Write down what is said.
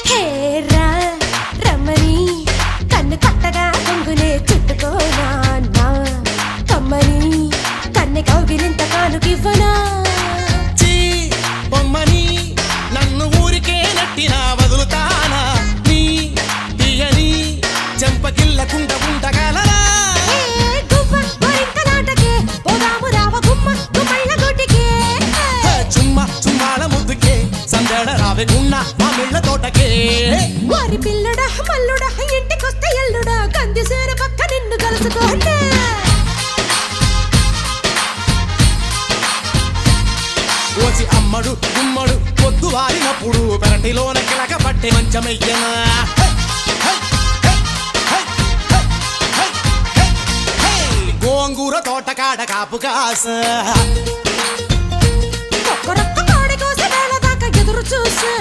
Hera రమ్మని కన్ను కట్టగా కొంగునే చుట్టుకోనా కమ్మని కన్నె కౌగిలింత కానుకివ్వనా బొమ్మని నన్ను ఊరికే నట్టినా వదులుతానా నీ తీయని చెంపకిల్లకుండ ఉండగలరా చుమ్మాల ముద్దుకే సందడ రావెకున్నా మా మిళ్ళ తోటకే వారి పిల్లడా మల్లుడా ఇంటికొస్తే ఎల్లుడా కందిసేర పక్క నిన్ను కలుసుకోండి ఓసి అమ్మడు గుమ్మడు పొద్దు వారినప్పుడు పెరటిలోన కిలక పట్టే మంచమయ్యనా గోంగూర తోటకాడ కాపు కాస ఒక్కరొక్క కోడి కోసే వేళ దాకా ఎదురు చూసా